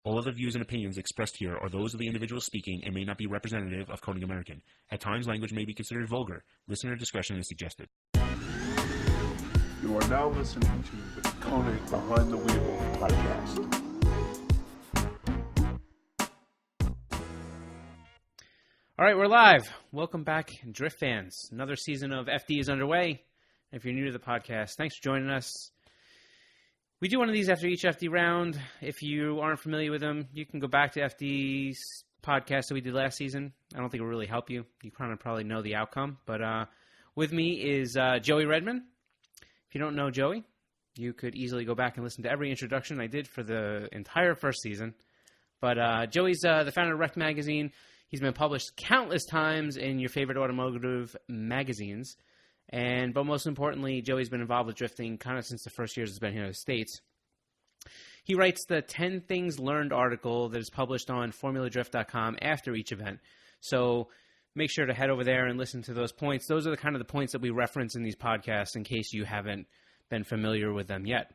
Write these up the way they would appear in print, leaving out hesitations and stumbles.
All of the views and opinions expressed here are those of the individual speaking and may not be representative of Konig American. At times, language may be considered vulgar. Listener discretion is suggested. You are now listening to the Konig Behind the Wheel podcast. All right, we're live. Welcome back, Drift fans. Another season of FD is underway. If you're new to the podcast, thanks for joining us. We do one of these after each FD round. If you aren't familiar with them, you can go back to FD's podcast that we did last season. I don't think it will really help you. You probably know the outcome. But with me is Joey Redmond. If you don't know Joey, you could easily go back and listen to every introduction I did for the entire first season. But Joey's the founder of Wrecked Magazine. He's been published countless times in your favorite automotive magazines. But most importantly, Joey's been involved with drifting kind of since the first years he's been here in the States. He writes the 10 Things Learned article that is published on formuladrift.com after each event. So make sure to head over there and listen to those points. Those are the kind of the points that we reference in these podcasts in case you haven't been familiar with them yet.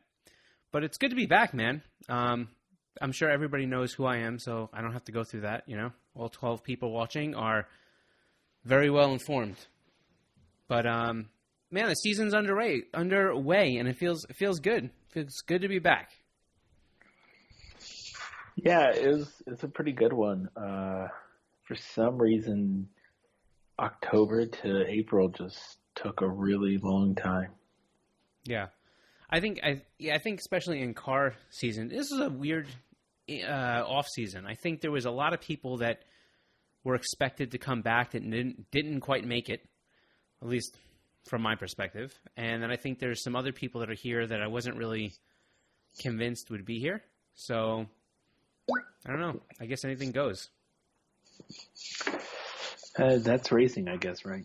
But it's good to be back, man. I'm sure everybody knows who I am, so I don't have to go through that, you know. All 12 people watching are very well informed. But, man, the season's underway, and it feels good. It feels good to be back. Yeah, it's a pretty good one. For some reason, October to April just took a really long time. Yeah. I think especially in car season, this is a weird off season. I think there was a lot of people that were expected to come back that didn't quite make it, at least from my perspective. And then I think there's some other people that are here that I wasn't really convinced would be here. So I don't know. I guess anything goes. That's racing, I guess, right?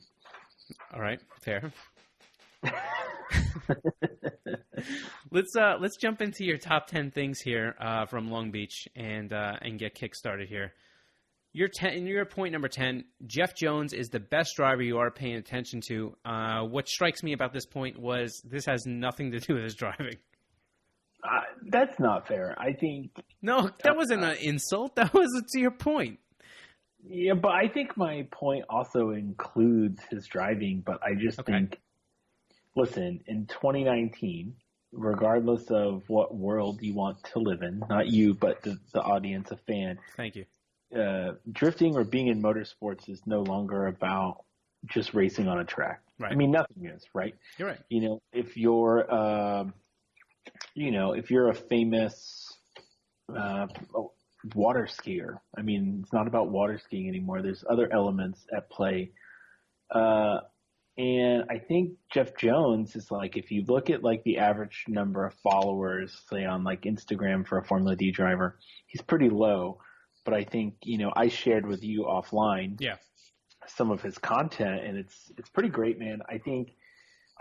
All right, fair. Let's jump into your top 10 things here from Long Beach and get kick-started here. Your point number 10, Jeff Jones is the best driver you are paying attention to. What strikes me about this point was this has nothing to do with his driving. That's not fair. I think... No, that wasn't an insult. That was to your point. Yeah, but I think my point also includes his driving, but I just think... Listen, in 2019, regardless of what world you want to live in, not you, but the audience, a fan. Thank you. Drifting or being in motorsports is no longer about just racing on a track. Right. I mean, nothing is, right? You're right. You know, if you're a famous water skier, I mean, it's not about water skiing anymore. There's other elements at play. And I think Jeff Jones is like, if you look at like the average number of followers, say on like Instagram for a Formula D driver, he's pretty low. But I think, you know, I shared with you offline some of his content, and it's pretty great, man.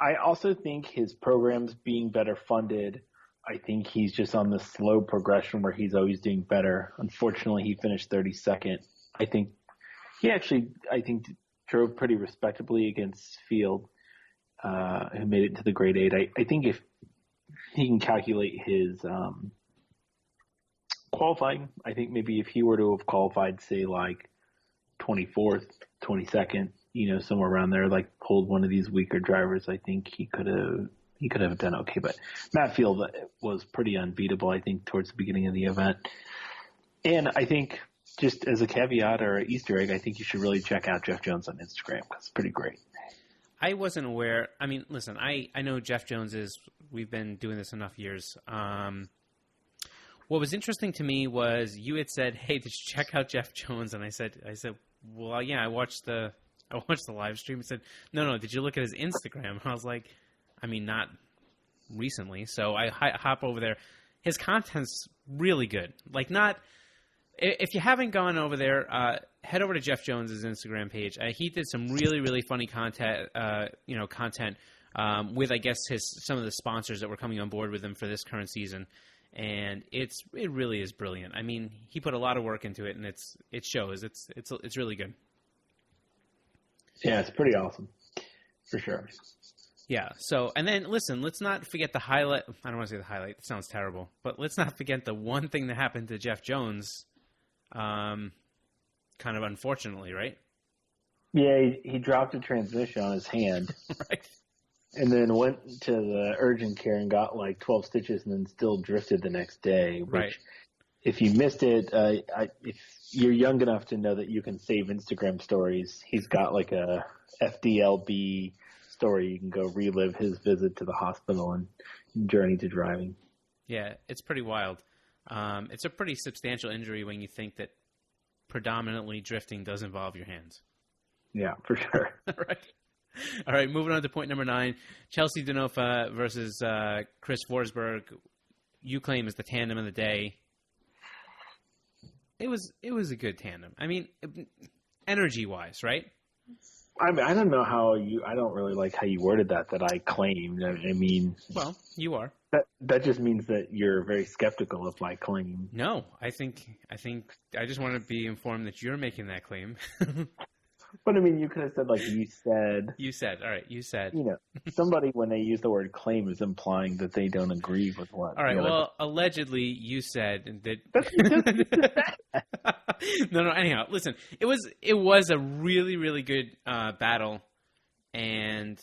I also think his program's being better funded. I think he's just on this slow progression where he's always doing better. Unfortunately, he finished 32nd. I think drove pretty respectably against Field, who made it to the grade 8. I think if he can calculate his qualifying, I think maybe if he were to have qualified, say, like 24th, 22nd, you know, somewhere around there, like pulled one of these weaker drivers, I think he could have done okay. But Matt Field was pretty unbeatable, I think, towards the beginning of the event. And I think, just as a caveat or an Easter egg, I think you should really check out Jeff Jones on Instagram because it's pretty great. I wasn't aware. I mean, listen, I know Jeff Jones we've been doing this enough years. What was interesting to me was you had said, "Hey, did you check out Jeff Jones?" And I said, "Well, yeah, I watched the live stream." He said, "No, did you look at his Instagram?" And I was like, "I mean, not recently." So I hop over there. His content's really good. Like, not. If you haven't gone over there, head over to Jeff Jones's Instagram page. He did some really, really funny content with, I guess, some of the sponsors that were coming on board with him for this current season, and it really is brilliant. I mean, he put a lot of work into it, and it shows. It's really good. Yeah, it's pretty awesome, for sure. Yeah. So, and then listen, let's not forget the highlight. I don't want to say the highlight. It sounds terrible, but let's not forget the one thing that happened to Jeff Jones. Kind of unfortunately, right? Yeah, he dropped a transmission on his hand. Right. And then went to the urgent care and got like 12 stitches and then still drifted the next day. Which, right. If you missed it, if you're young enough to know that you can save Instagram stories, he's got like a Fdlb story. You can go relive his visit to the hospital and journey to driving. Yeah, it's pretty wild. It's a pretty substantial injury when you think that predominantly drifting does involve your hands. Yeah, for sure. All right, moving on to point number 9. Chelsea DeNofa versus Chris Forsberg. You claim is the tandem of the day. It was a good tandem. I mean, energy-wise, right? I mean, I don't know how I don't really like how you worded that I claimed. I mean... Well, you are. That just means that you're very skeptical of my claim. No, I think I just want to be informed that you're making that claim. But I mean, you could have said, like, you said. You said. All right, you said. You know, somebody, when they use the word claim, is implying that they don't agree with what. All right, well, allegedly, you said that. No, anyhow, listen, it was a really, really good battle, and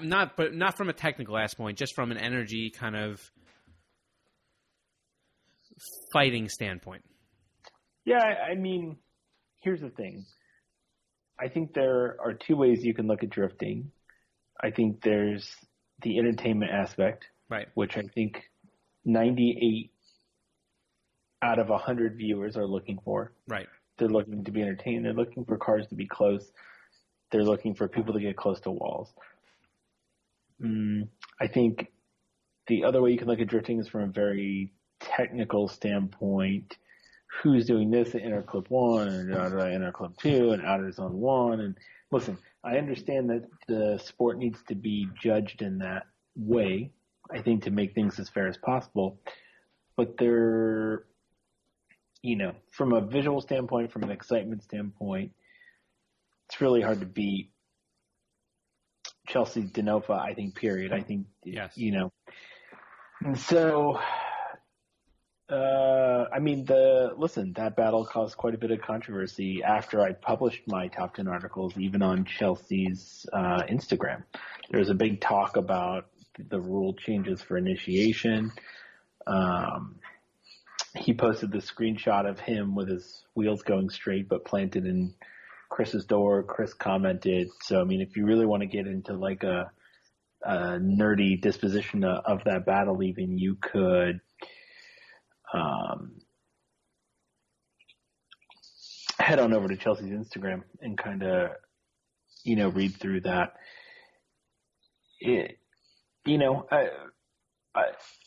not from a technical aspect point, just from an energy kind of fighting standpoint. Yeah, I mean, here's the thing. I think there are two ways you can look at drifting. I think there's the entertainment aspect, right? Which I think 98 out of 100 viewers are looking for. Right. They're looking to be entertained. They're looking for cars to be close. They're looking for people to get close to walls. I think the other way you can look at drifting is from a very technical standpoint. Who's doing this at inner clip 1 and inner clip 2 and outer zone 1? And listen, I understand that the sport needs to be judged in that way, I think, to make things as fair as possible. But they're, you know, from a visual standpoint, from an excitement standpoint, it's really hard to beat Chelsea DeNofa, I think, period. I think, yes. You know. And so, I mean, that battle caused quite a bit of controversy after I published my top 10 articles, even on Chelsea's Instagram. There was a big talk about the rule changes for initiation. He posted the screenshot of him with his wheels going straight but planted in Chris's door. Chris commented. So, I mean, if you really want to get into like a nerdy disposition of that battle, even, you could head on over to Chelsea's Instagram and kind of, you know, read through that.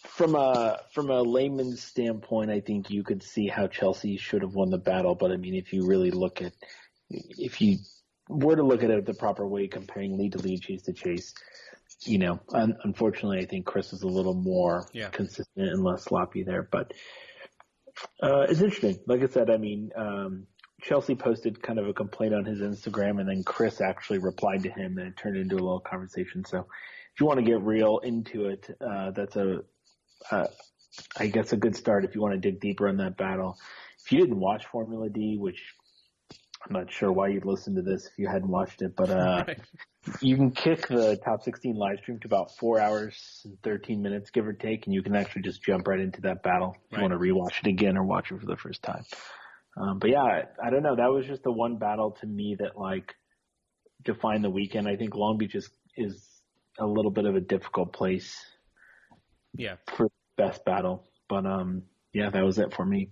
From a layman's standpoint, I think you could see how Chelsea should have won the battle. But I mean, if you were to look at it the proper way, comparing lead to lead, chase to chase, you know, unfortunately, I think Chris is a little more consistent and less sloppy there. But it's interesting. Like I said, I mean, Chelsea posted kind of a complaint on his Instagram, and then Chris actually replied to him, and it turned into a little conversation. So if you want to get real into it, that's I guess a good start if you want to dig deeper in that battle. If you didn't watch Formula D, which I'm not sure why you'd listen to this if you hadn't watched it, but right. You can kick the top 16 live stream to about 4 hours and 13 minutes, give or take, and you can actually just jump right into that battle if you want to rewatch it again or watch it for the first time. But yeah, I don't know. That was just the one battle to me that like defined the weekend. I think Long Beach is a little bit of a difficult place. Yeah. For best battle. But yeah, that was it for me.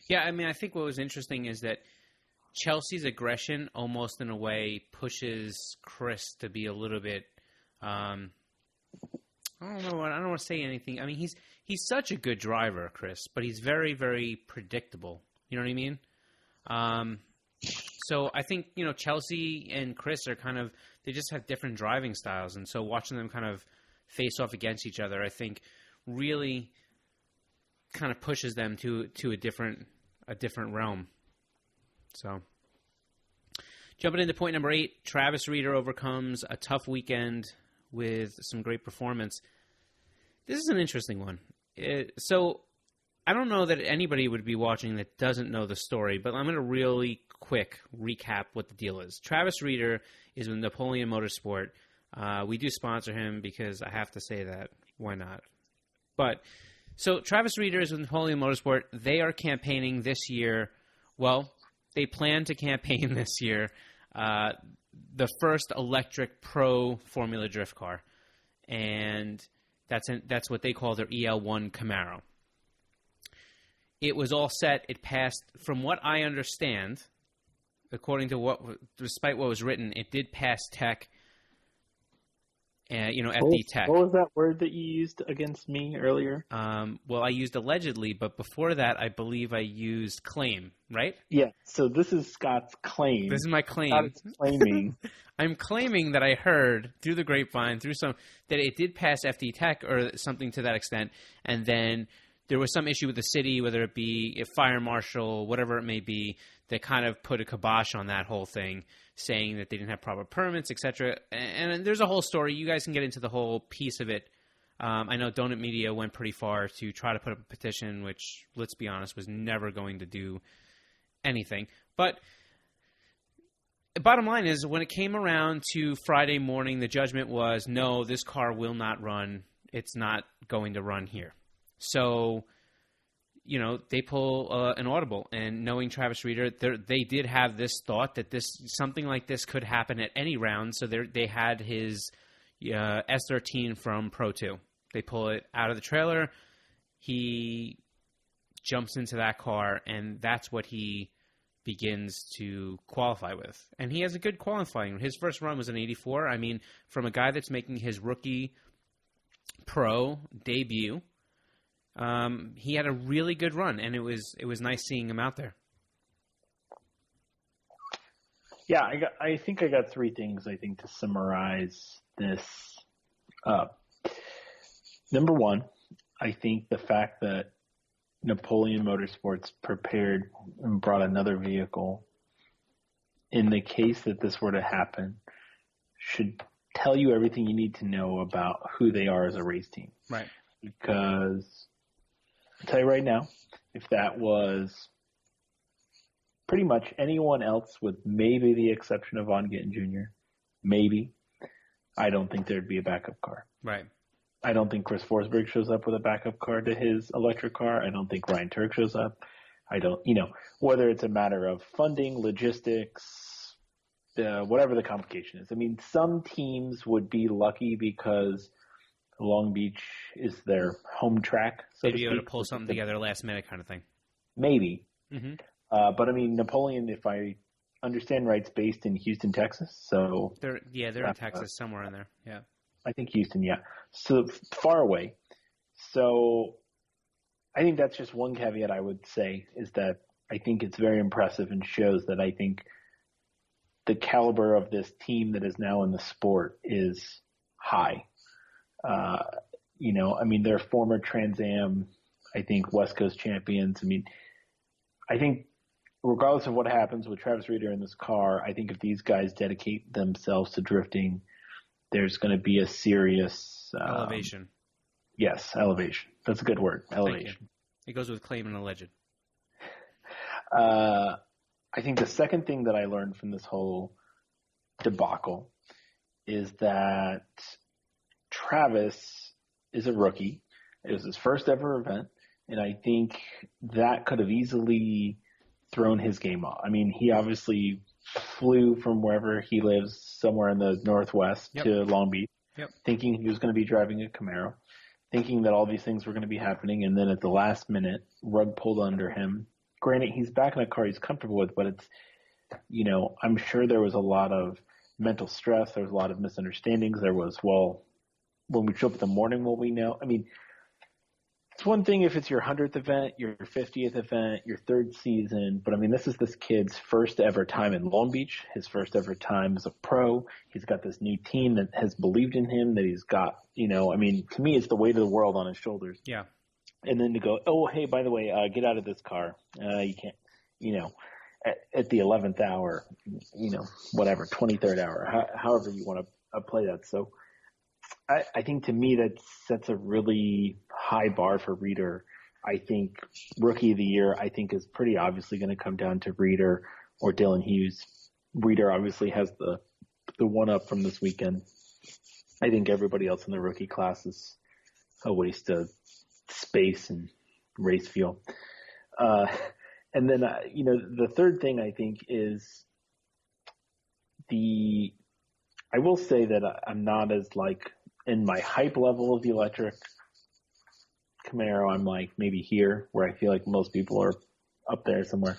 Yeah, I mean, I think what was interesting is that Chelsea's aggression almost in a way pushes Chris to be a little bit I don't know. I don't want to say anything. I mean, he's such a good driver, Chris, but he's very, very predictable. You know what I mean? So I think, you know, Chelsea and Chris are kind of, they just have different driving styles. And so watching them kind of face off against each other, I think really kind of pushes them to a different realm. So jumping into point number 8, Travis Reeder overcomes a tough weekend with some great performance. This is an interesting one. So I don't know that anybody would be watching that doesn't know the story, but I'm going to really quick recap what the deal is. Travis Reeder is with Napoleon Motorsport. We do sponsor him because I have to say that. Why not? But so Travis Reeder is with Napoleon Motorsport. They are campaigning this year. Well, they plan to campaign this year the first electric pro Formula Drift car, and that's what they call their EL1 Camaro. It was all set. It passed, from what I understand, according to despite what was written, it did pass tech. FD tech. What was that word that you used against me earlier? Well, I used allegedly, but before that, I believe I used claim, right? Yeah, so this is Scott's claim. This is my claim. Scott's claiming. I'm claiming that I heard through the grapevine, that it did pass FD tech or something to that extent, and then there was some issue with the city, whether it be a fire marshal, whatever it may be, that kind of put a kibosh on that whole thing, saying that they didn't have proper permits, etc. And there's a whole story. You guys can get into the whole piece of it. I know Donut Media went pretty far to try to put up a petition, which, let's be honest, was never going to do anything. But bottom line is, when it came around to Friday morning, the judgment was, no, this car will not run. It's not going to run here. So, they pull an audible, and knowing Travis Reeder, they did have this thought that something like this could happen at any round. So they had his S13 from Pro 2. They pull it out of the trailer. He jumps into that car, and that's what he begins to qualify with. And he has a good qualifying. His first run was an 84. I mean, from a guy that's making his rookie pro debut, he had a really good run, and it was nice seeing him out there. Yeah, I think I got three things, to summarize this up. Number one, I think the fact that Napoleon Motorsports prepared and brought another vehicle in the case that this were to happen should tell you everything you need to know about who they are as a race team. Right. Because I'll tell you right now, if that was pretty much anyone else with maybe the exception of Von Gittin Jr., maybe, I don't think there'd be a backup car. Right. I don't think Chris Forsberg shows up with a backup car to his electric car. I don't think Ryan Tuerck shows up. I don't, whether it's a matter of funding, logistics, whatever the complication is. I mean, some teams would be lucky because Long Beach is their home track. So they'd be able to pull something together last minute kind of thing. Maybe. Mm-hmm. But I mean, Napoleon, if I understand right, is based in Houston, Texas. So they're in Texas, somewhere in there. Yeah. I think Houston, yeah. So far away. So I think that's just one caveat I would say, is that I think it's very impressive and shows that I think the caliber of this team that is now in the sport is high. They're former Trans Am, I think, West Coast champions. I mean, I think regardless of what happens with Travis Reeder in this car, I think if these guys dedicate themselves to drifting, there's going to be a serious elevation. Yes, elevation. That's a good word. Elevation. It goes with claim and alleged. I think the second thing that I learned from this whole debacle is that Travis is a rookie. It was his first ever event, and I think that could have easily thrown his game off. I mean, he obviously flew from wherever he lives, somewhere in the Northwest, to Long Beach, thinking he was going to be driving a Camaro, thinking that all these things were going to be happening, and then at the last minute, rug pulled under him. Granted, he's back in a car he's comfortable with, but it's, I'm sure there was a lot of mental stress. There was a lot of misunderstandings. There was, when we show up in the morning, will we know? I mean, it's one thing if it's your 100th event, your 50th event, your third season, but I mean, this is this kid's first ever time in Long Beach, his first ever time as a pro. He's got this new team that has believed in him, that he's got, to me, it's the weight of the world on his shoulders. Yeah. And then to go, oh, hey, by the way, get out of this car. You can't, at the 11th hour, whatever, 23rd hour, however you want to play that. So I think to me that sets a really high bar for Reeder. I think Rookie of the Year, I think, is pretty obviously going to come down to Reeder or Dylan Hughes. Reeder obviously has the one up from this weekend. I think everybody else in the rookie class is a waste of space and race fuel. And then, the third thing I think is I will say that I'm not as like in my hype level of the electric Camaro. I'm like maybe here where I feel like most people are up there somewhere.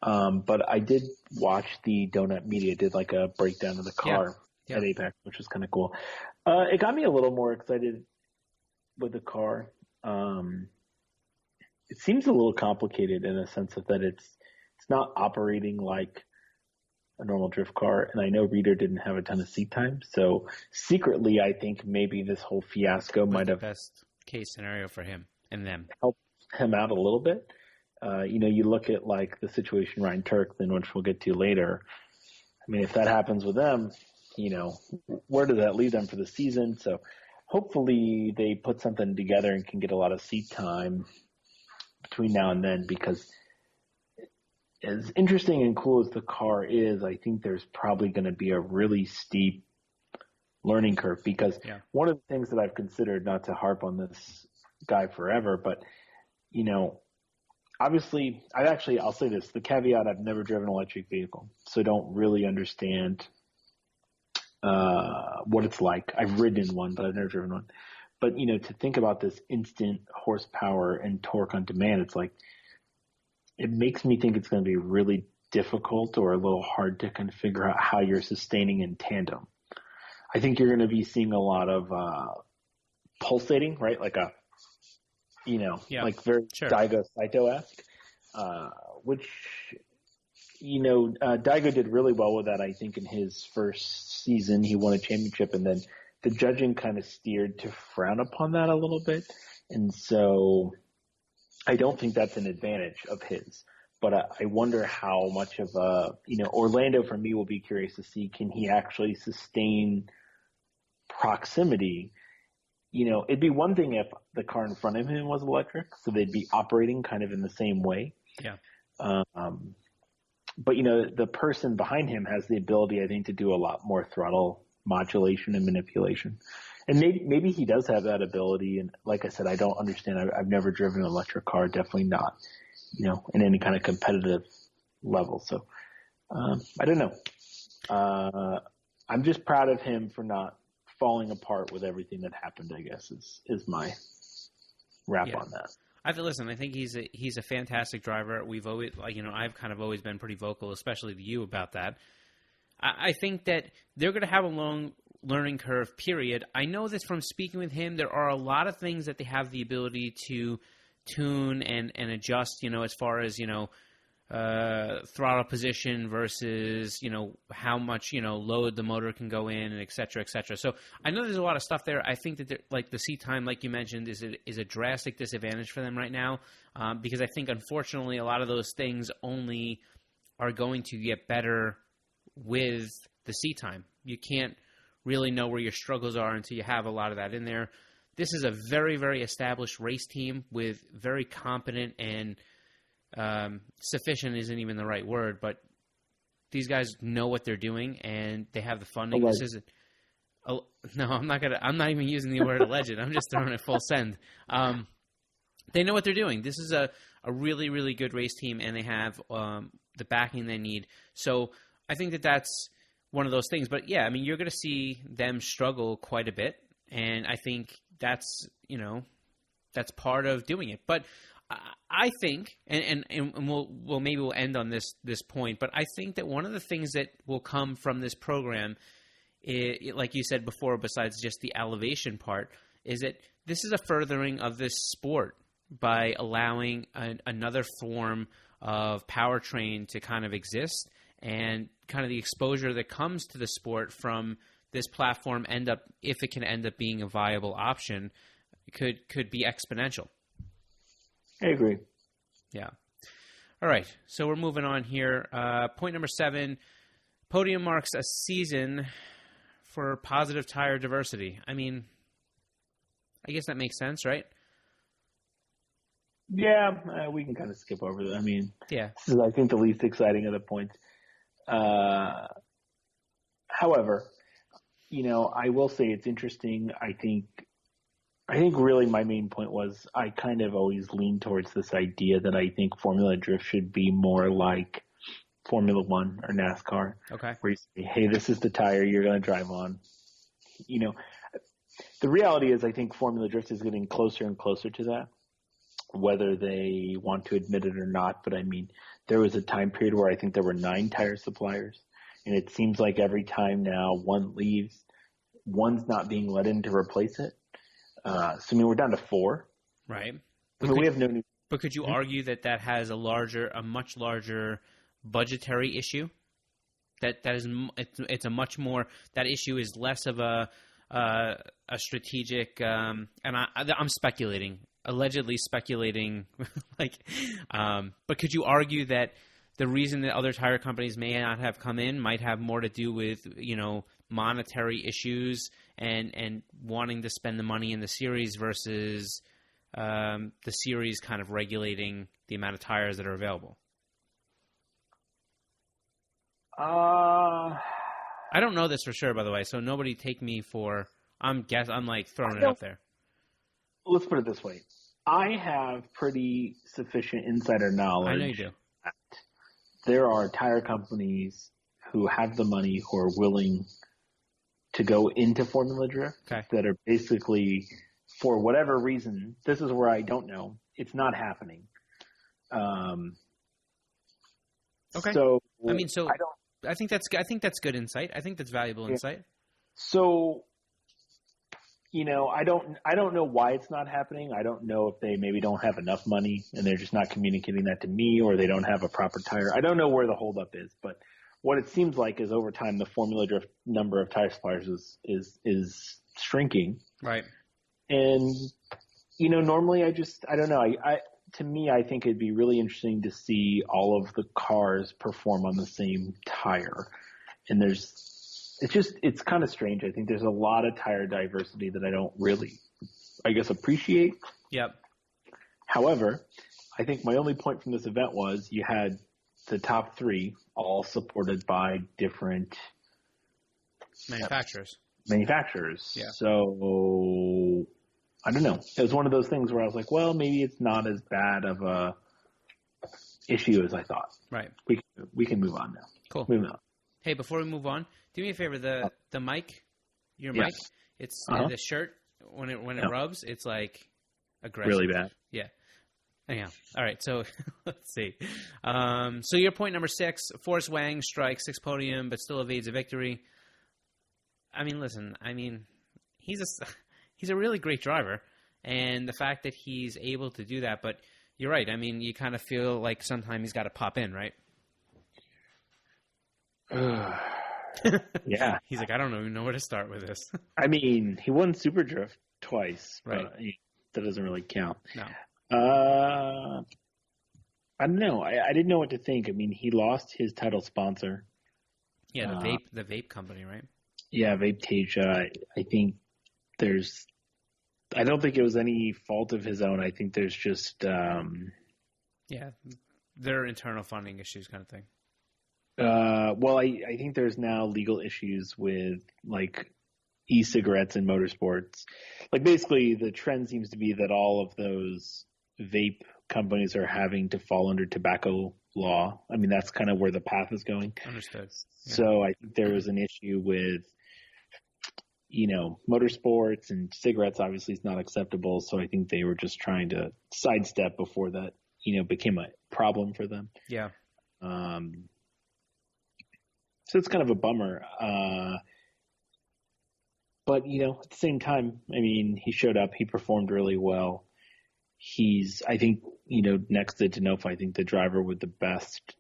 But I did watch the Donut Media did like a breakdown of the car at Apex, which was kind of cool. It got me a little more excited with the car. It seems a little complicated in a sense of that it's not operating like a normal drift car, and I know Reeder didn't have a ton of seat time, so secretly I think maybe this whole fiasco might have best case scenario for him and them helped him out a little bit. You look at like the situation Ryan Tuerck, then which we'll get to later. I mean, if that happens with them, where does that leave them for the season? So hopefully they put something together and can get a lot of seat time between now and then, because as interesting and cool as the car is, I think there's probably going to be a really steep learning curve, because one of the things that I've considered, not to harp on this guy forever, but, obviously, I'll say this, the caveat, I've never driven an electric vehicle, so I don't really understand what it's like. I've ridden in one, but I've never driven one. But, to think about this instant horsepower and torque on demand, it's like, it makes me think it's going to be really difficult or a little hard to kind of figure out how you're sustaining in tandem. I think you're going to be seeing a lot of pulsating, right? Like like very Daigo Saito-esque, which, Daigo did really well with that. I think in his first season, he won a championship, and then the judging kind of steered to frown upon that a little bit. And so I don't think that's an advantage of his, but I wonder how much of Orlando for me will be curious to see, can he actually sustain proximity? It'd be one thing if the car in front of him was electric, so they'd be operating kind of in the same way. Yeah. But the person behind him has the ability, I think, to do a lot more throttle modulation and manipulation. And maybe he does have that ability. And like I said, I don't understand. I've never driven an electric car, definitely not, in any kind of competitive level. So I don't know. I'm just proud of him for not falling apart with everything that happened, I guess, is my wrap on that. I think he's a fantastic driver. We've always, I've kind of always been pretty vocal, especially to you, about that. I think that they're going to have a long learning curve, period. I know this from speaking with him. There are a lot of things that they have the ability to tune and adjust, as far as, throttle position versus, how much, load the motor can go in, and et cetera, et cetera. So I know there's a lot of stuff there. I think that like the seat time, like you mentioned, is a drastic disadvantage for them right now, because I think, unfortunately, a lot of those things only are going to get better with the seat time. You can't really know where your struggles are until you have a lot of that in there. This is a very, very established race team with very competent and sufficient isn't even the right word, but these guys know what they're doing and they have the funding. This isn't. No, I'm not even using the word alleged. I'm just throwing it full send. They know what they're doing. This is a really, really good race team, and they have the backing they need. So I think that's one of those things. But yeah, I mean, you're going to see them struggle quite a bit, and I think that's part of doing it. But I think, and we'll end on this point, but I think that one of the things that will come from this program, like you said before, besides just the elevation part, is that this is a furthering of this sport by allowing another form of powertrain to kind of exist, and kind of the exposure that comes to the sport from this platform if it can end up being a viable option, could be exponential. I agree. Yeah. All right. So we're moving on here. Point number 7, Podium marks a season for positive tire diversity. I mean, I guess that makes sense, right? Yeah, we can kind of skip over that. I mean, Yeah. this is, I think, the least exciting of the points. However, I will say it's interesting. I think really my main point was I kind of always lean towards this idea that I think Formula Drift should be more like Formula One or NASCAR. Okay. Where you say, hey, this is the tire you're going to drive on. The reality is I think Formula Drift is getting closer and closer to that, whether they want to admit it or not. But I mean, there was a time period where I think there were 9 tire suppliers, and it seems like every time now one leaves, one's not being let in to replace it. So I mean, we're down to 4. Right. But we have no new. But could you argue that has a much larger budgetary issue? It's a much more, that issue is less of a strategic, and I'm speculating, allegedly speculating, but could you argue that the reason that other tire companies may not have come in might have more to do with, monetary issues and wanting to spend the money in the series versus the series kind of regulating the amount of tires that are available? I don't know this for sure, by the way, so nobody take me for, I'm like throwing it out there. Let's put it this way. I have pretty sufficient insider knowledge. I know you do. There are tire companies who have the money, who are willing to go into Formula Drift, that are basically, for whatever reason, this is where I don't know, it's not happening. Okay. So I think that's good insight. I think that's valuable insight. So, I don't know why it's not happening. I don't know if they maybe don't have enough money and they're just not communicating that to me, or they don't have a proper tire. I don't know where the holdup is, but what it seems like is over time the Formula Drift number of tire suppliers is shrinking. Right. And normally I don't know. To me, I think it'd be really interesting to see all of the cars perform on the same tire. And it's kind of strange. I think there's a lot of tire diversity that I don't really, appreciate. Yep. However, I think my only point from this event was you had the top 3 all supported by different manufacturers. Yeah. So I don't know. It was one of those things where I was like, well, maybe it's not as bad of a issue as I thought. Right. We can move on now. Cool. Moving on. Hey, before we move on, do me a favor. The mic, your Yes. mic, it's the shirt when it rubs, it's like aggressive. Really bad. Yeah. Anyhow, all right. So let's see. So your point number 6: Forrest Wang strikes 6 podium, but still evades a victory. I mean, listen. I mean, he's a really great driver, and the fact that he's able to do that. But you're right. I mean, you kind of feel like sometimes he's got to pop in, right? Yeah. He's like, I don't even know where to start with this. I mean, he won Super Drift twice, right? But that doesn't really count. No. I don't know. I didn't know what to think. I mean, he lost his title sponsor. Yeah, the vape company, right? Yeah, Vapetasia. I think I don't think it was any fault of his own. I think there's just yeah, their internal funding issues kind of thing. Well, I think there's now legal issues with like e-cigarettes and motorsports. Like basically the trend seems to be that all of those vape companies are having to fall under tobacco law. I mean, that's kind of where the path is going. Understood. Yeah. So I think there was an issue with, motorsports, and cigarettes obviously is not acceptable. So I think they were just trying to sidestep before that, became a problem for them. Yeah. So it's kind of a bummer. But, at the same time, I mean, he showed up, he performed really well. I think, next to DeNofa, I think the driver with the best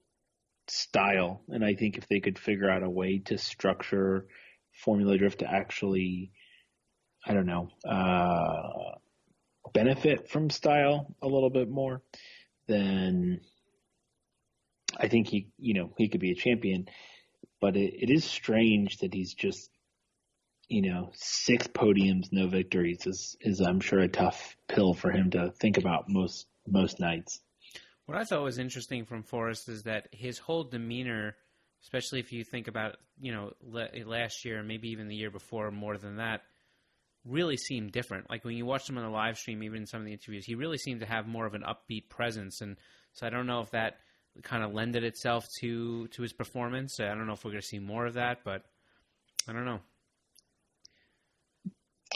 style. And I think if they could figure out a way to structure Formula Drift to actually, benefit from style a little bit more, then I think he could be a champion. But it is strange that he's just 6 podiums, no victories is I'm sure a tough pill for him to think about most nights. What I thought was interesting from Forrest is that his whole demeanor, especially if you think about, last year, maybe even the year before, more than that, really seemed different. Like when you watched him on the live stream, even in some of the interviews, he really seemed to have more of an upbeat presence. And so I don't know if that kind of lended itself to his performance. I don't know if we're going to see more of that, but I don't know.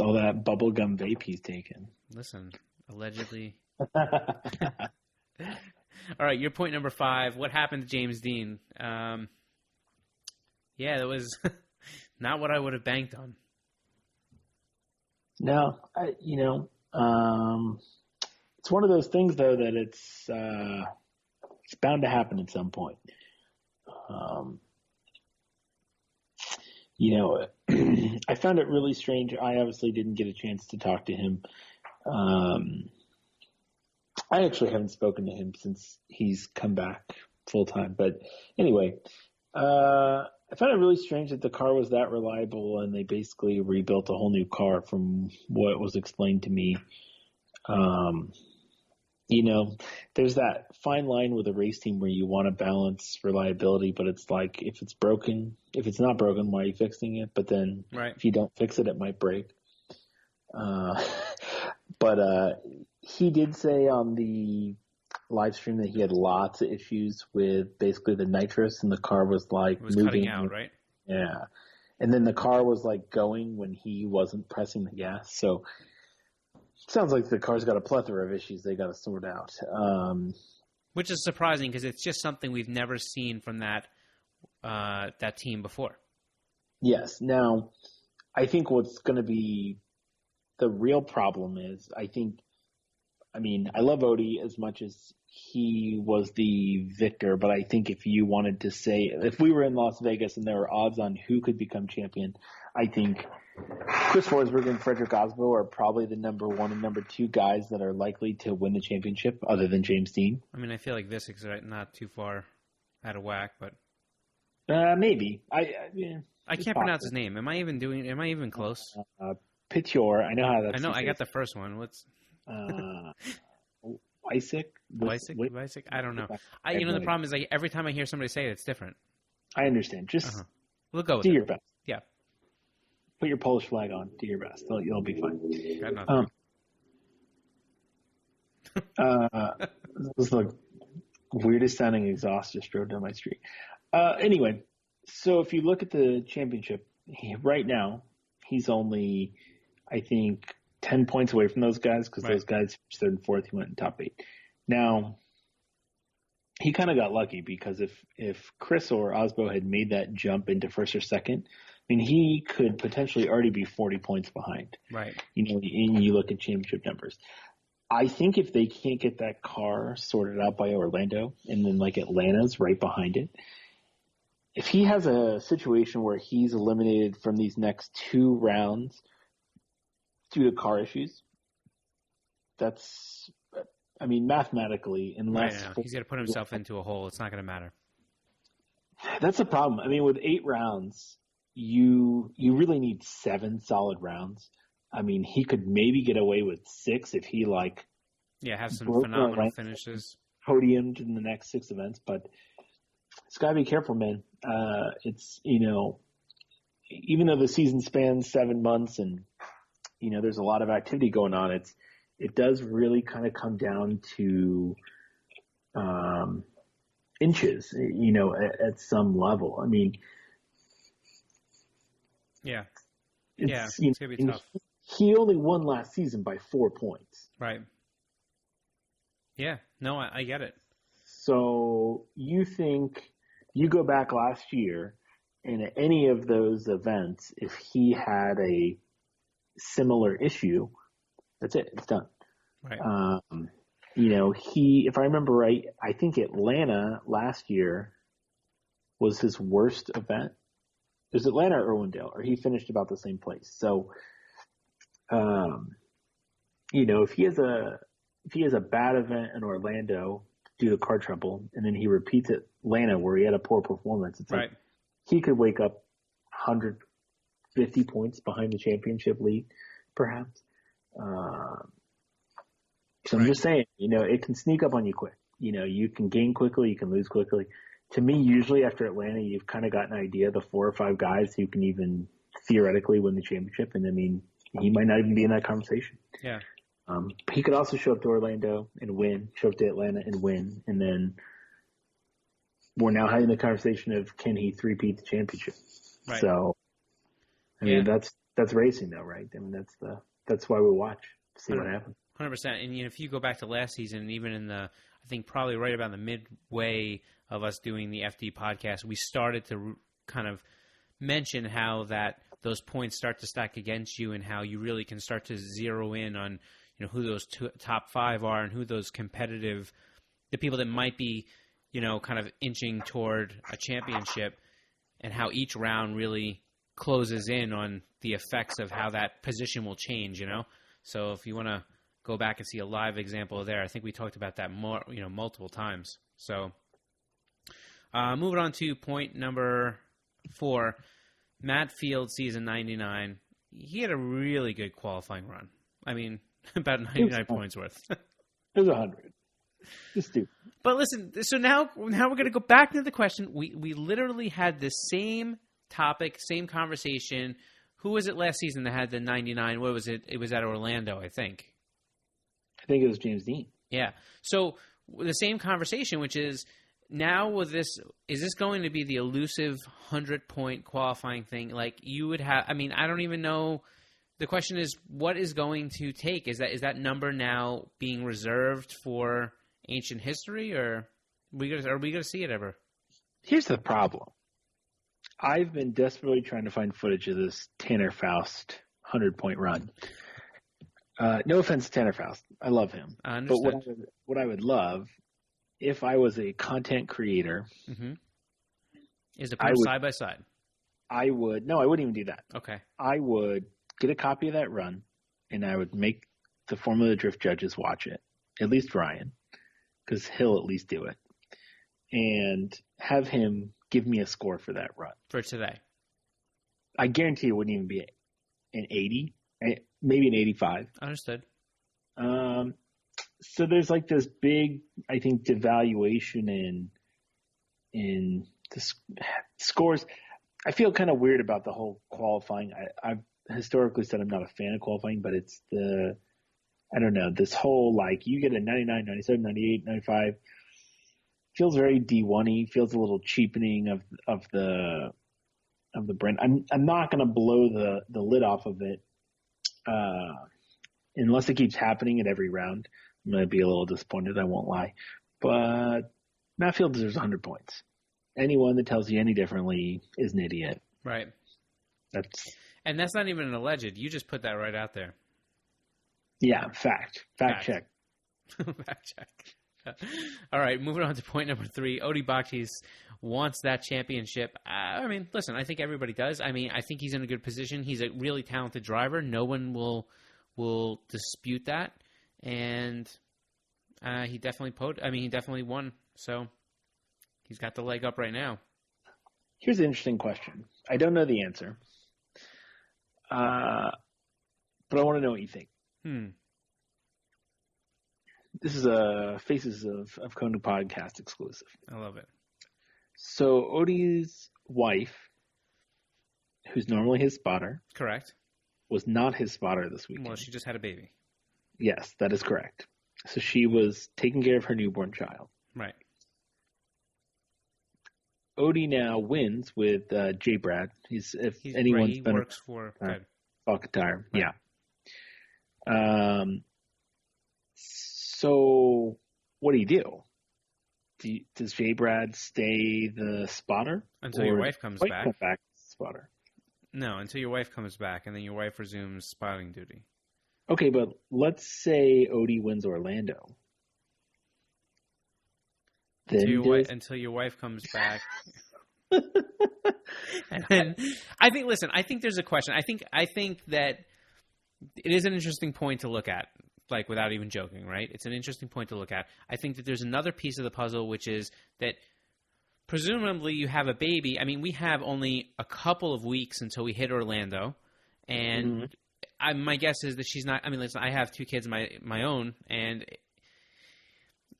All that bubblegum vape he's taken. Listen, allegedly. All right, your point number 5. What happened to James Deane? That was not what I would have banked on. No, it's one of those things though that it's bound to happen at some point. I found it really strange. I obviously didn't get a chance to talk to him. I actually haven't spoken to him since he's come back full time. But anyway, I found it really strange that the car was that reliable and they basically rebuilt a whole new car from what was explained to me. There's that fine line with a race team where you want to balance reliability, but it's like if it's not broken, why are you fixing it? But then If you don't fix it, it might break. But he did say on the live stream that he had lots of issues with basically the nitrous, and the car was like moving cutting out, right? Yeah. And then the car was like going when he wasn't pressing the gas. So it sounds like the car's got a plethora of issues they got to sort out. Which is surprising because it's just something we've never seen from that team before. Yes. Now, I think what's going to be the real problem is I love Odi as much as he was the victor, but I think if you wanted to say, if we were in Las Vegas and there were odds on who could become champion, I think Chris Forsberg and Frederic Aasbo are probably the number 1 and number 2 guys that are likely to win the championship other than James Deane. I feel like Visic's not too far out of whack, but maybe. I can't pronounce his name. Am I even close? Pityor. I know how that's. I know. I got the first one. What's Wysick? I don't know. The problem is like every time I hear somebody say it, it's different. I understand. Just we'll go with do it. your best. Yeah. Put your Polish flag on. Do your best. You'll be fine. Got nothing. This is the weirdest sounding exhaust just drove down my street. Anyway, so if you look at the championship, right now, he's only, I think, 10 points away from those guys because those guys finished 3rd and 4th. He went in top 8. Now, he kind of got lucky because if Chris or Aasbo had made that jump into 1st or 2nd, he could potentially already be 40 points behind. Right. And you look at championship numbers. I think if they can't get that car sorted out by Orlando and then like Atlanta's right behind it, if he has a situation where he's eliminated from these next 2 rounds due to car issues, that's, mathematically, unless he's going to put himself into a hole, it's not going to matter. That's a problem. With 8 rounds, you really need 7 solid rounds. He could maybe get away with 6 if he have some phenomenal finishes, podiumed in the next 6 events, but it's got to be careful, man. It's, even though the season spans 7 months and, there's a lot of activity going on, it does really kind of come down to inches, at some level. It's going to be tough. He only won last season by 4 points. Right. Yeah. No, I get it. So you think you go back last year and at any of those events, if he had a similar issue, that's it. It's done. Right. If I remember right, I think Atlanta last year was his worst event. It was Atlanta or Irwindale, or he finished about the same place. So, if he has a bad event in Orlando due to car trouble, and then he repeats Atlanta where he had a poor performance, it's like he could wake up 100 50 points behind the championship lead, perhaps. So I'm just saying, it can sneak up on you quick. You can gain quickly, you can lose quickly. To me, usually after Atlanta, you've kind of got an idea of the 4 or 5 guys who can even theoretically win the championship. And I mean, he might not even be in that conversation. Yeah. He could also show up to Orlando and win, show up to Atlanta and win. And then we're now having the conversation of, can he three-peat the championship? Right. So, I mean, that's racing though, right? I mean, that's why we watch, to see what happens. 100%. And if you go back to last season, and even in I think probably right about the midway of us doing the FD podcast, we started to kind of mention how that those points start to stack against you, and how you really can start to zero in on who those top 5 are, and who those competitive, the people that might be kind of inching toward a championship, and how each round really closes in on the effects of how that position will change. So if you want to go back and see a live example there, I think we talked about that more, multiple times. So moving on to point number 4, Matt Field, season 99. He had a really good qualifying run. I mean, about 99 points worth. It was 100. Just stupid. But listen, so now we're going to go back to the question. We literally had the same topic, same conversation. Who was it last season that had the 99? What was it? It was at Orlando, I think. I think it was James Deane. Yeah. So the same conversation, which is now with this, is this going to be the elusive 100-point qualifying thing? Like you would have, I mean, I don't even know. The question is, what is going to take? Is that number now being reserved for ancient history, or are we going to see it ever? Here's the problem. I've been desperately trying to find footage of this Tanner Faust 100-point run. No offense to Tanner Faust. I love him. I understand. But what I would love, if I was a content creator, is to put them side by side. I wouldn't even do that. Okay. I would get a copy of that run, and I would make the Formula Drift judges watch it, at least Ryan, because he'll at least do it, and have him give me a score for that run. For today. I guarantee it wouldn't even be an 80, maybe an 85. Understood. So there's like this big, I think, devaluation in the scores. I feel kind of weird about the whole qualifying. I've historically said I'm not a fan of qualifying, but it's I don't know, this whole like you get a 99, 97, 98, 95 feels very D1-y, feels a little cheapening of the brand. I'm not going to blow the lid off of it unless it keeps happening at every round. I'm going to be a little disappointed, I won't lie. But Matt Field deserves 100 points. Anyone that tells you any differently is an idiot. Right. And that's not even an alleged. You just put that right out there. Yeah, fact check. Fact check. All right, moving on to point number 3. Odi Bakchis wants that championship. I mean, listen, I think everybody does. I mean, I think he's in a good position. He's a really talented driver. No one will dispute that. And he definitely won. So he's got the leg up right now. Here's an interesting question. I don't know the answer. But I want to know what you think. This is a Faces of Konig podcast exclusive. I love it. So Odi's wife, who's normally his spotter, correct, was not his spotter this weekend. Well, she just had a baby. Yes, that is correct. So she was taking care of her newborn child. Right. Odi now wins with J. Brad. He works for Falcon Tire. Right. Yeah. So what do you do? Does J. Brad stay the spotter until your wife comes back? Come back spotter. No, until your wife comes back, and then your wife resumes spotting duty. Okay, but let's say Odi wins Orlando. Until your wife comes back. And then I think there's a question. I think that it is an interesting point to look at, like without even joking, right? It's an interesting point to look at. I think that there's another piece of the puzzle, which is that presumably you have a baby. I mean, we have only a couple of weeks until we hit Orlando, and my guess is that she's not. I mean, listen, I have 2 kids of my own, and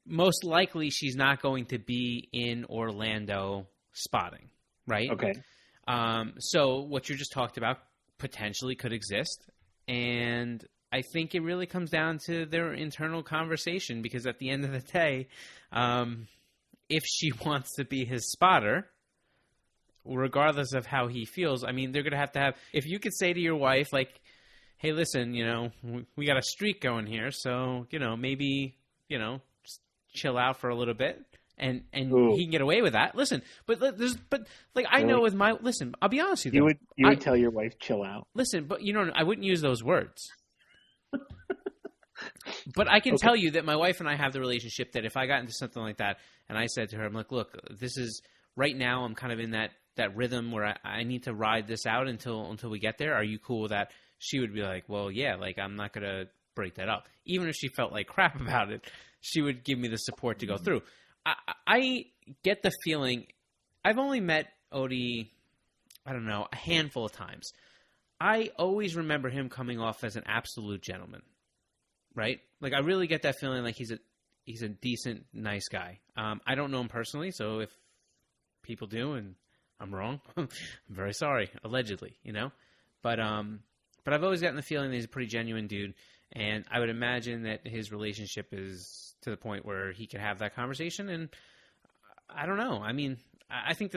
most likely she's not going to be in Orlando spotting, right? Okay. So what you just talked about potentially could exist, and I think it really comes down to their internal conversation, because at the end of the day, if she wants to be his spotter, regardless of how he feels, I mean, they're going to have – if you could say to your wife, like, hey, listen, we got a streak going here, so, maybe, just chill out for a little bit. And he can get away with that. Listen, I know with my – listen, I'll be honest with you. You would tell your wife, chill out. Listen, but, I wouldn't use those words. But I can tell you that my wife and I have the relationship that if I got into something like that and I said to her, I'm like, look, this is – right now I'm kind of in that rhythm where I need to ride this out until we get there. Are you cool with that? She would be like, well, yeah, like I'm not going to break that up. Even if she felt like crap about it, she would give me the support to go through. I get the feeling – I've only met Odi, I don't know, a handful of times. I always remember him coming off as an absolute gentleman, right? Like I really get that feeling like he's a decent, nice guy. I don't know him personally, so if people do and I'm wrong, I'm very sorry, allegedly, But I've always gotten the feeling that he's a pretty genuine dude, and I would imagine that his relationship is to the point where he could have that conversation, and I don't know. I mean, I think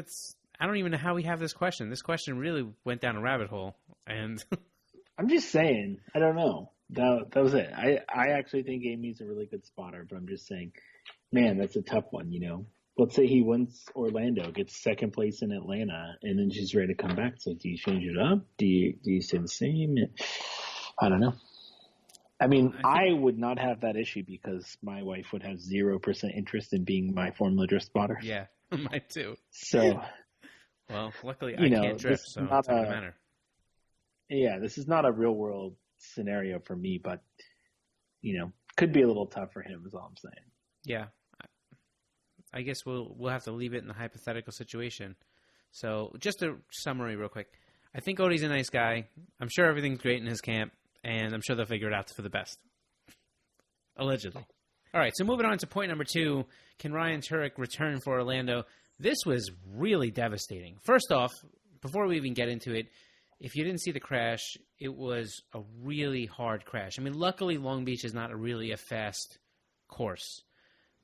I don't even know how we have this question. This question really went down a rabbit hole, and I'm just saying, I don't know. That was it. I actually think Amy's a really good spotter, but I'm just saying, man, that's a tough one, Let's say he wins Orlando, gets second place in Atlanta, and then she's ready to come back. So do you change it up? Do you stay the same? I don't know. I mean, I would not have that issue because my wife would have 0% interest in being my Formula Drift spotter. Yeah, mine too. So, well, luckily I can't drift, so it doesn't matter. Yeah, this is not a real world scenario for me, but could be a little tough for him. Is all I'm saying. Yeah, I guess we'll have to leave it in the hypothetical situation. So, just a summary, real quick. I think Odi's a nice guy. I'm sure everything's great in his camp. And I'm sure they'll figure it out for the best. Allegedly. All right, so moving on to point number 2. Can Ryan Tuerck return for Orlando? This was really devastating. First off, before we even get into it, if you didn't see the crash, it was a really hard crash. I mean, luckily Long Beach is not really a fast course.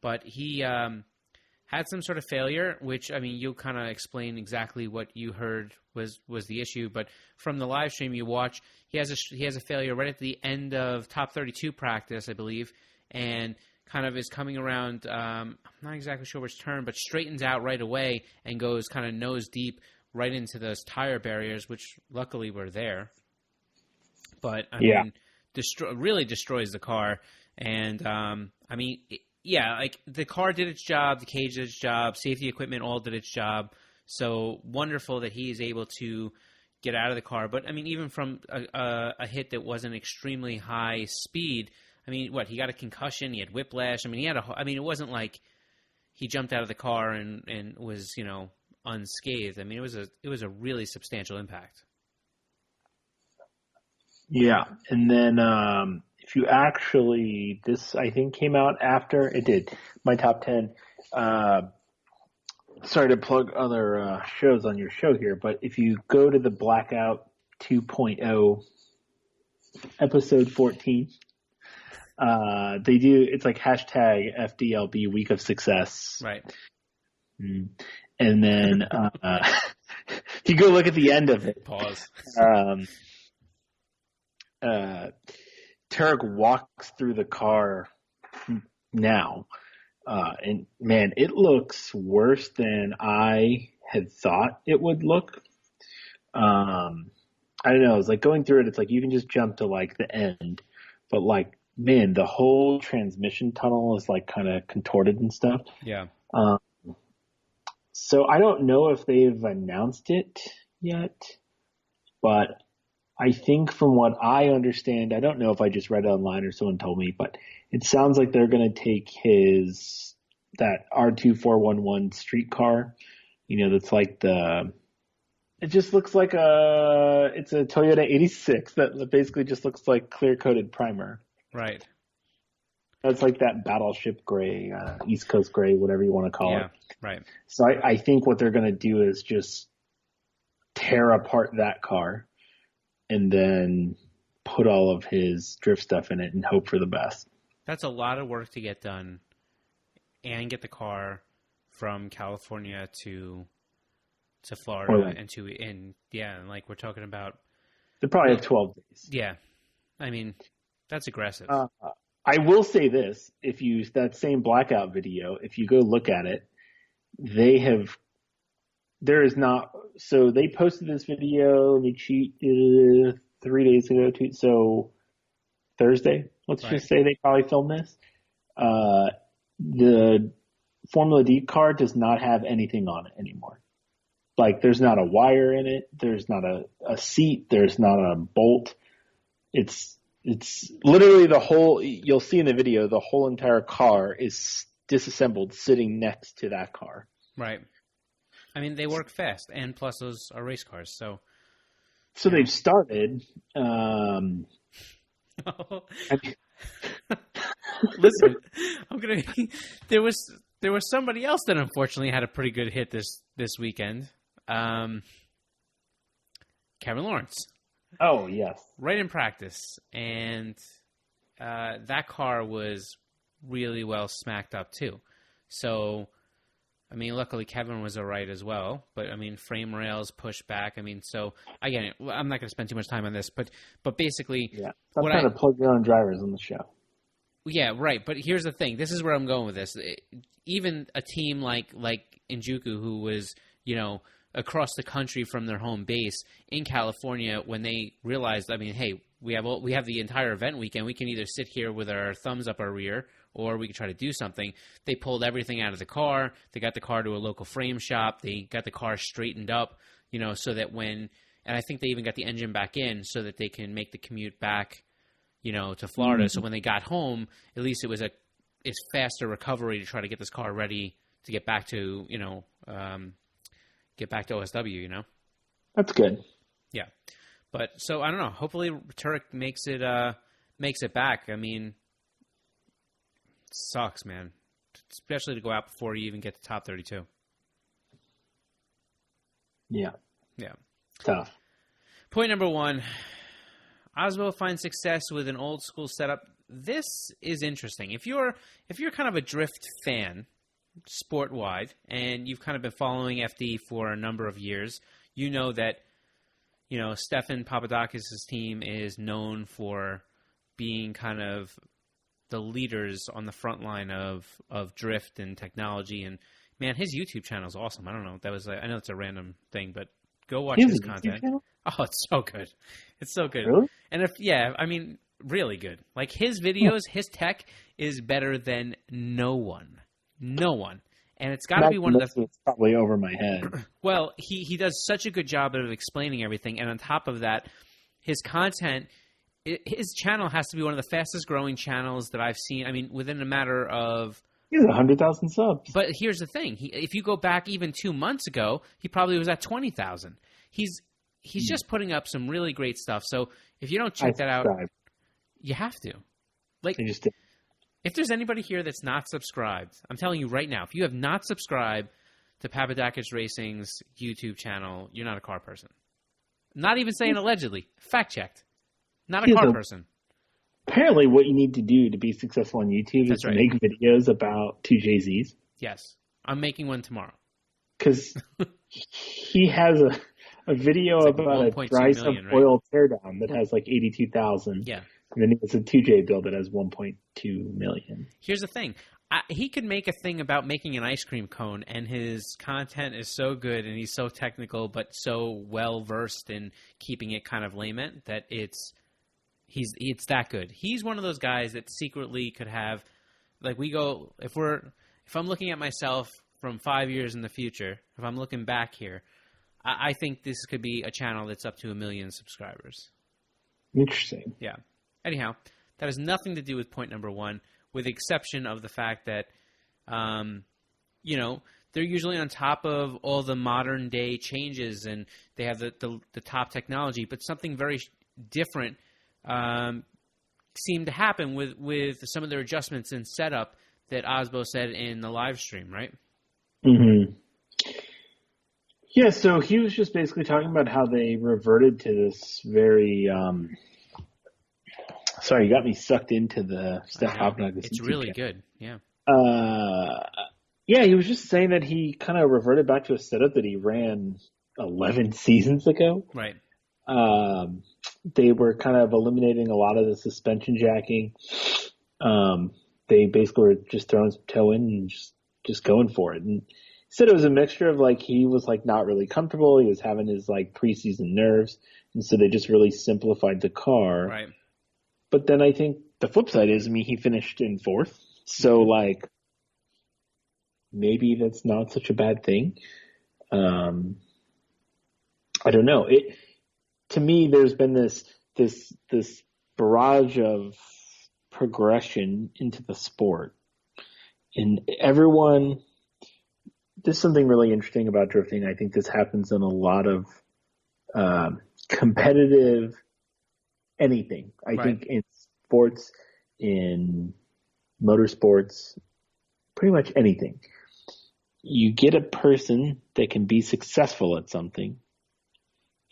But he had some sort of failure, which, I mean, you'll kind of explain exactly what you heard was the issue. But from the live stream you watch, he has a failure right at the end of top 32 practice, I believe, and kind of is coming around, I'm not exactly sure which turn, but straightens out right away and goes kind of nose deep right into those tire barriers, which luckily were there. But, I mean, really destroys the car. And, I mean, like the car did its job, the cage did its job, safety equipment all did its job. So wonderful that he is able to get out of the car. But, I mean, even from a hit that wasn't extremely high speed, I mean, he got a concussion, he had whiplash. I mean, it wasn't like he jumped out of the car and was, unscathed. I mean, it was a really substantial impact. Yeah. And then if you actually, this I think came out after it did, my top 10. Sorry to plug other shows on your show here, but if you go to the Blackout 2.0 episode 14, they do, it's like hashtag Fdlb week of success. Right. And then if you go look at the end of it, pause. Tuerck walks through the car now. And man, it looks worse than I had thought it would look. I don't know. It's like going through it. It's like you can just jump to like the end, but like, man, the whole transmission tunnel is like kind of contorted and stuff. Yeah. So I don't know if they've announced it yet, but I think from what I understand, I don't know if I just read it online or someone told me, but it sounds like they're going to take his that R2411 street car, that's like it just looks like it's a Toyota 86 that basically just looks like clear coated primer. Right. It's like that battleship gray, East Coast gray, whatever you want to call it. Right. So I think what they're going to do is just tear apart that car and then put all of his drift stuff in it and hope for the best. That's a lot of work to get done and get the car from California to Florida and like we're talking about. They probably have 12 days. Yeah. I mean, that's aggressive. I will say this, that same blackout video, if you go look at it, they posted this video, let me cheat, 3 days ago, so Thursday, let's just say they probably filmed this. The Formula D car does not have anything on it anymore. Like, there's not a wire in it, there's not a seat, there's not a bolt. It's literally you'll see in the video, the whole entire car is disassembled sitting next to that car. Right. I mean, they work fast, and plus those are race cars, so they've started. Listen, there was somebody else that unfortunately had a pretty good hit this weekend. Kevin Lawrence. Oh, yes. Right in practice. And that car was really well smacked up, too. So, I mean, luckily Kevin was all right as well. But, I mean, frame rails pushed back. I mean, so, again, I'm not going to spend too much time on this. But basically... Yeah, I'm trying to plug your own drivers on the show. Yeah, right. But here's the thing. This is where I'm going with this. Even a team like Njuku, who was, across the country from their home base in California, when they realized, I mean, hey, we have the entire event weekend. We can either sit here with our thumbs up our rear, or we can try to do something. They pulled everything out of the car. They got the car to a local frame shop. They got the car straightened up, so that and I think they even got the engine back in so that they can make the commute back, to Florida. Mm-hmm. So when they got home, at least it was it's faster recovery to try to get this car ready to get back to, OSW, That's good. Yeah. But so I don't know. Hopefully Tuerck makes it back. I mean, it sucks, man. Especially to go out before you even get to top 32. Yeah. Yeah. Tough. Point number 1. Aasbo finds success with an old school setup. This is interesting. If you're kind of a drift fan, sport wide, and you've kind of been following FD for a number of years, you know that Stefan Papadakis' team is known for being kind of the leaders on the front line of drift and technology. And man, his YouTube channel is awesome. I don't know. I know it's a random thing, but go watch his content. Oh, it's so good. It's so good. Really? And really good. Like his videos, his tech is better than no one. No one. And it's got to be one of the... It's probably over my head. Well, he does such a good job of explaining everything. And on top of that, his content, his channel has to be one of the fastest growing channels that I've seen. I mean, within a matter of... He has 100,000 subs. But here's the thing. If you go back even 2 months ago, he probably was at 20,000. He's just putting up some really great stuff. So if you don't check that out, you have to. Like, if there's anybody here that's not subscribed, I'm telling you right now, if you have not subscribed to Papadakis Racing's YouTube channel, you're not a car person. Not even saying allegedly. Fact checked. Not a car person. Apparently what you need to do to be successful on YouTube is to make videos about 2JZs. Yes. I'm making one tomorrow. Because he has a video about a dry sump oil teardown that has like 82,000. Yeah. And then he has a 2J build that has 1.2 million. Here's the thing. He could make a thing about making an ice cream cone, and his content is so good, and he's so technical, but so well-versed in keeping it kind of layman that it's that good. He's one of those guys that secretly could have, like if I'm looking at myself from 5 years in the future, if I'm looking back here, I think this could be a channel that's up to 1 million subscribers. Interesting. Yeah. Anyhow, that has nothing to do with point number 1, with the exception of the fact that You know, they're usually on top of all the modern day changes, and they have the top technology. But something very different seemed to happen with some of their adjustments and setup that Aasbo said in the live stream, right? Mm-hmm. Yeah, so he was just basically talking about how they reverted to this very sorry, you got me sucked into the Steph Hopnagel. It's really good, yeah. Yeah, he was just saying that he kind of reverted back to a setup that he ran 11 seasons ago. Right. They were kind of eliminating a lot of the suspension jacking. They basically were just throwing some toe in and just going for it. And he said it was a mixture of like he was like not really comfortable. He was having his like preseason nerves, and so they just really simplified the car. Right. But then I think the flip side is, I mean, he finished in fourth, so like maybe that's not such a bad thing. I don't know. To me, there's been this barrage of progression into the sport, and everyone. There's something really interesting about drifting. I think this happens in a lot of competitive anything. I think in sports, in motorsports, pretty much anything. You get a person that can be successful at something,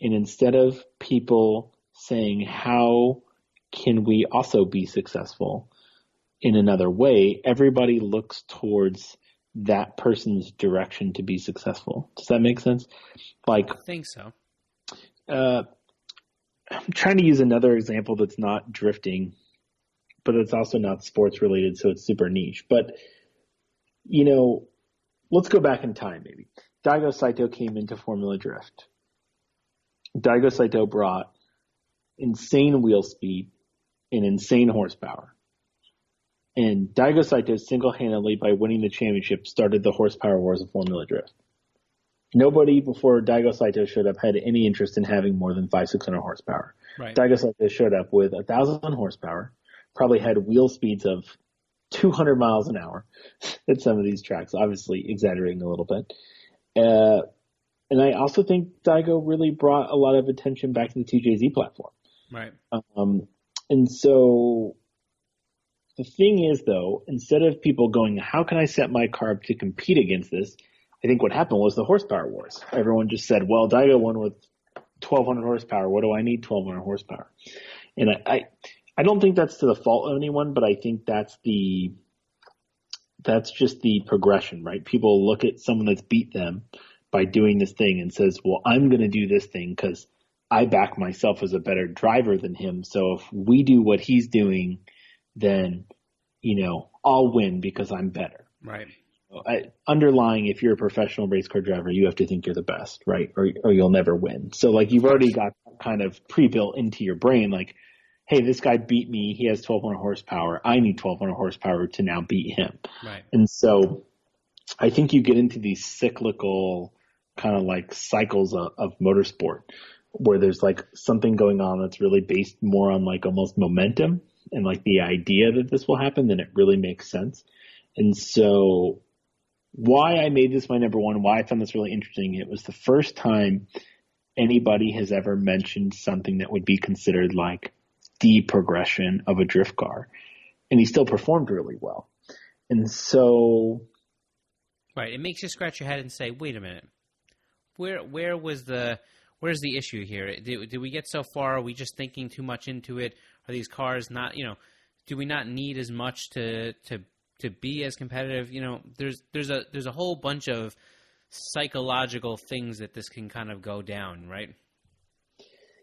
and instead of people saying, how can we also be successful in another way, everybody looks towards that person's direction to be successful. Does that make sense? Like, I think so. I'm trying to use another example that's not drifting, but it's also not sports related, so it's super niche. But, you know, let's go back in time maybe. Daigo Saito came into Formula Drift. Daigo Saito brought insane wheel speed and insane horsepower. And Daigo Saito single-handedly, by winning the championship, started the horsepower wars of Formula Drift. Nobody before Daigo Saito showed up had any interest in having more than 500-600 horsepower. Right. Daigo Saito showed up with 1,000 horsepower, probably had wheel speeds of 200 miles an hour at some of these tracks, obviously exaggerating a little bit. And I also think Daigo really brought a lot of attention back to the TJZ platform. Right. And so the thing is, though, instead of people going, how can I set my car up to compete against this? I think what happened was the horsepower wars. Everyone just said, well, Daigo won with 1,200 horsepower. What do I need 1,200 horsepower? And I don't think that's to the fault of anyone, but I think that's just the progression, right? People look at someone that's beat them by doing this thing and says, well, I'm going to do this thing because I back myself as a better driver than him. So if we do what he's doing, then, you know, I'll win because I'm better. Right. Underlying, if you're a professional race car driver, you have to think you're the best, right? Or you'll never win. So like you've already got kind of pre-built into your brain, like, hey, this guy beat me. He has 1,200 horsepower. I need 1,200 horsepower to now beat him. Right. And so I think you get into these cyclical kind of like cycles of motorsport where there's like something going on that's really based more on like almost momentum and like the idea that this will happen, then it really makes sense. And so why I made this my number one, why I found this really interesting, it was the first time anybody has ever mentioned something that would be considered like the progression of a drift car. And he still performed really well. And so... Right. It makes you scratch your head and say, wait a minute. Where's the issue here? Did we get so far? Are we just thinking too much into it? Are these cars not, you know, do we not need as much to be as competitive? You know, there's a whole bunch of psychological things that this can kind of go down, right?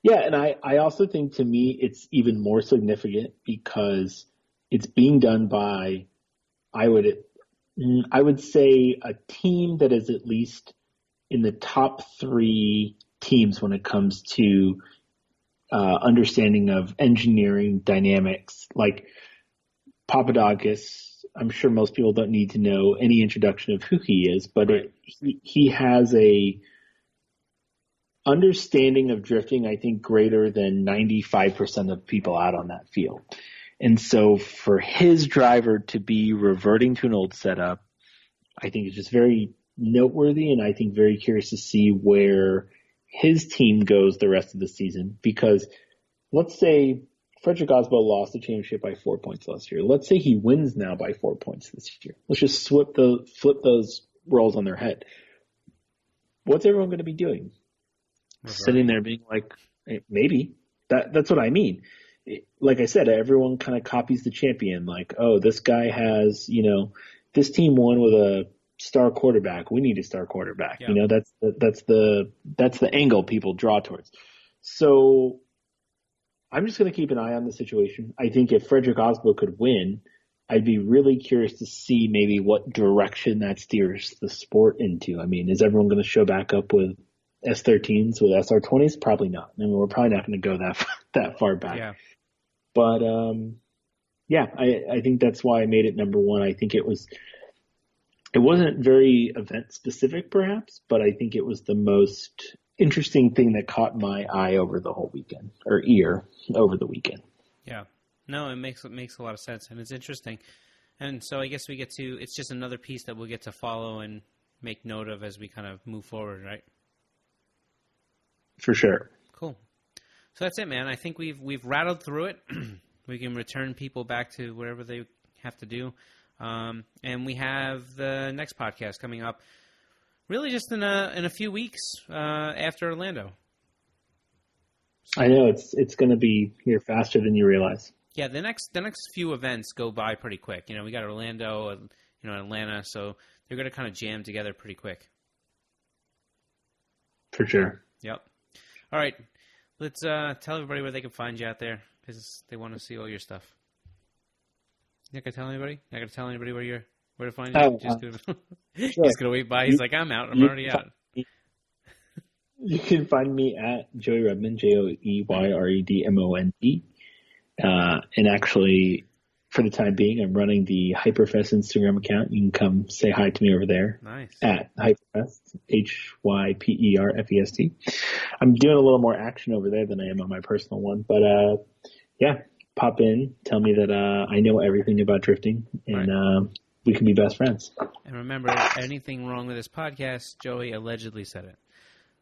Yeah, and I also think to me it's even more significant because it's being done by, I would say, a team that is at least in the top 3 teams when it comes to understanding of engineering dynamics. Like Papadakis, I'm sure most people don't need to know any introduction of who he is, but he has a understanding of drifting, I think, greater than 95% of people out on that field. And so for his driver to be reverting to an old setup, I think is just very noteworthy, and I think very curious to see where his team goes the rest of the season. Because let's say Frederic Aasbo lost the championship by 4 points last year. Let's say he wins now by 4 points this year. Let's just flip those roles on their head. What's everyone going to be doing? Sitting there being like, maybe. That's what I mean. Like I said, everyone kind of copies the champion. Like, oh, this guy has, this team won with a star quarterback. We need a star quarterback. Yeah. That's the angle people draw towards. So I'm just going to keep an eye on the situation. I think if Frederic Aasbo could win, I'd be really curious to see maybe what direction that steers the sport into. I mean, is everyone going to show back up with S13s, with SR20s? Probably not. I mean, we're probably not going to go that far back. Yeah. But I think that's why I made it number one. I think it wasn't very event specific, perhaps, but I think it was the most interesting thing that caught my eye over the whole weekend, or ear over the weekend. Yeah. No, it makes a lot of sense, and it's interesting. And so I guess it's just another piece that we'll get to follow and make note of as we kind of move forward, right? For sure. Cool. So that's it, man. I think we've rattled through it. We can return people back to whatever they have to do. And we have the next podcast coming up really just in a few weeks after Orlando. I know it's going to be here faster than you realize. Yeah, the next few events go by pretty quick. We got Orlando, Atlanta, so they're going to kind of jam together pretty quick. For sure. Yep. All right, let's tell everybody where they can find you out there because they want to see all your stuff. You're not gonna tell anybody? Not gonna tell anybody where to find you? He's gonna wait by. He's like, I'm out. I'm already out. You can find me at Joey Redmond, JoeyRedmond. And actually, for the time being, I'm running the Hyperfest Instagram account. You can come say hi to me over there. Nice. At Hyperfest, HYPERFEST. I'm doing a little more action over there than I am on my personal one. But, pop in, tell me that I know everything about drifting, and we can be best friends. And remember, anything wrong with this podcast, Joey allegedly said it.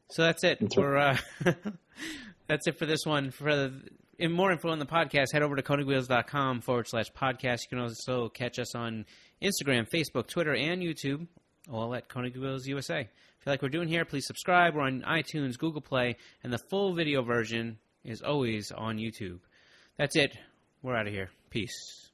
So that's it. That's it for this one. For more info on the podcast, head over to konigwheels.com/podcast. You can also catch us on Instagram, Facebook, Twitter, and YouTube, all at Konig Wheels USA. If you like what we're doing here, please subscribe. We're on iTunes, Google Play, and the full video version is always on YouTube. That's it. We're out of here. Peace.